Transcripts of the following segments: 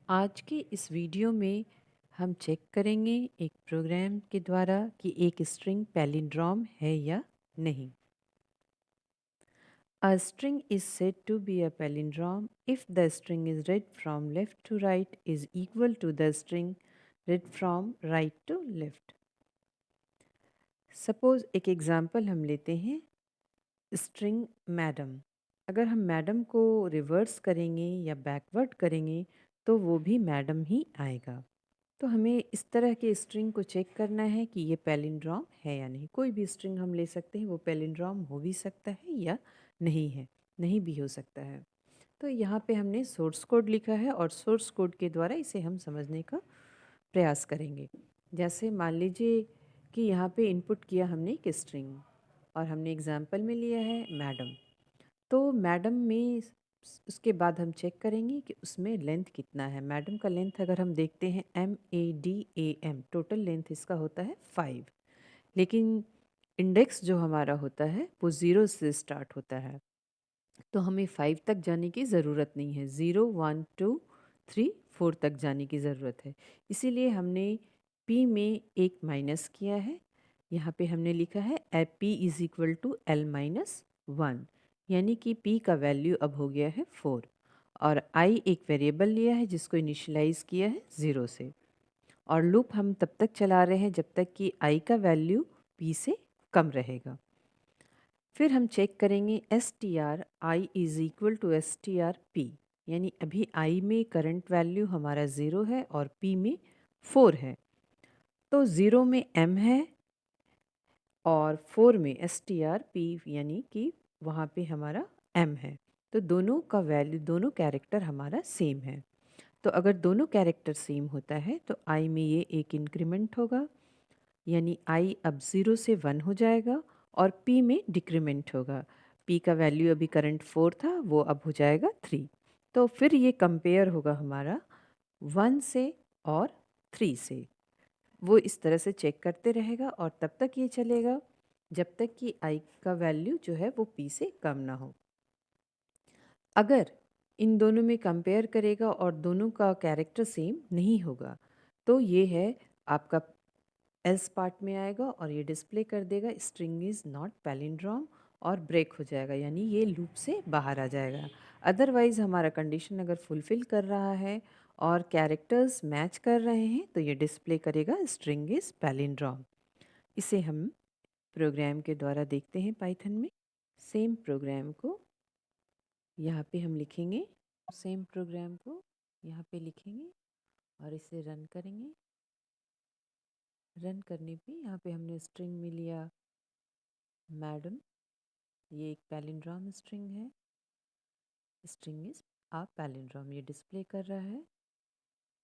आज के इस वीडियो में हम चेक करेंगे एक प्रोग्राम के द्वारा कि एक स्ट्रिंग पैलिंड्रोम है या नहीं। A string is said to be a palindrome if the string is read from left to right is equal to the string read from right to left. Suppose एक example हम लेते हैं string madam. अगर हम madam को reverse करेंगे या backward करेंगे तो वो भी मैडम ही आएगा। तो हमें इस तरह के स्ट्रिंग को चेक करना है कि ये पैलिंड्रोम है या नहीं। कोई भी स्ट्रिंग हम ले सकते हैं, वो पैलिंड्रोम हो भी सकता है या नहीं है, नहीं भी हो सकता है। तो यहाँ पे हमने सोर्स कोड लिखा है और सोर्स कोड के द्वारा इसे हम समझने का प्रयास करेंगे। जैसे मान लीजिए कि यहाँ पे इनपुट किया हमने एक स्ट्रिंग और हमने एग्जाम्पल में लिया है मैडम। तो मैडम में उसके बाद हम चेक करेंगे कि उसमें लेंथ कितना है। मैडम का लेंथ अगर हम देखते हैं MADAM, टोटल लेंथ इसका होता है 5। लेकिन इंडेक्स जो हमारा होता है वो 0 से स्टार्ट होता है, तो हमें 5 तक जाने की ज़रूरत नहीं है। 0 1 2 3 4 तक जाने की ज़रूरत है। इसीलिए हमने P में एक माइनस किया है। यहाँ पे हमने लिखा है P is equal to L minus 1, यानी कि P का वैल्यू अब हो गया है 4। और I एक वेरिएबल लिया है जिसको इनिशियलाइज़ किया है 0 से। और लूप हम तब तक चला रहे हैं जब तक कि I का वैल्यू P से कम रहेगा। फिर हम चेक करेंगे str I is equal to str P, यानी अभी I में करंट वैल्यू हमारा 0 है और P में 4 है। तो 0 में M है और 4 में str P, यानी कि वहाँ पे हमारा M है। तो दोनों का वैल्यू, दोनों कैरेक्टर हमारा सेम है। तो अगर दोनों कैरेक्टर सेम होता है तो I में ये एक इंक्रीमेंट होगा, यानी I अब 0 से 1 हो जाएगा और P में डिक्रीमेंट होगा। P का वैल्यू अभी करंट 4 था, वो अब हो जाएगा 3। तो फिर ये कंपेयर होगा हमारा 1 से और 3 से। वो इस तरह से चेक करते रहेगा और तब तक ये चलेगा जब तक कि I का वैल्यू जो है वो P से कम ना हो। अगर इन दोनों में कंपेयर करेगा और दोनों का कैरेक्टर सेम नहीं होगा तो ये है आपका एल्स पार्ट में आएगा और ये डिस्प्ले कर देगा स्ट्रिंग इज़ नॉट पैलिंड्रोम और ब्रेक हो जाएगा, यानी ये लूप से बाहर आ जाएगा। अदरवाइज़ हमारा कंडीशन अगर फुलफ़िल कर रहा है और कैरेक्टर्स मैच कर रहे हैं तो ये डिस्प्ले करेगा स्ट्रिंग इज़ पैलिंड्रोम। इसे हम प्रोग्राम के द्वारा देखते हैं पाइथन में। सेम प्रोग्राम को यहाँ पे हम लिखेंगे, सेम प्रोग्राम को यहाँ पे लिखेंगे और इसे रन करेंगे। रन करने पे यहाँ पे हमने स्ट्रिंग में लिया मैडम, ये एक पैलिंड्रोम स्ट्रिंग है। स्ट्रिंग इज आ पैलिंड्रोम, ये डिस्प्ले कर रहा है।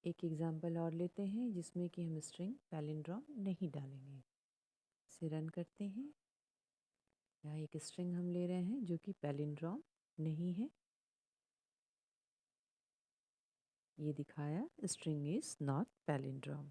एक एग्जांपल और लेते हैं जिसमें कि हम स्ट्रिंग पैलिंड्रोम नहीं डालेंगे। इसे रन करते हैं। यहाँ एक स्ट्रिंग हम ले रहे हैं जो कि पैलिंड्रोम नहीं है। ये दिखाया स्ट्रिंग इज नॉट पैलिंड्रोम।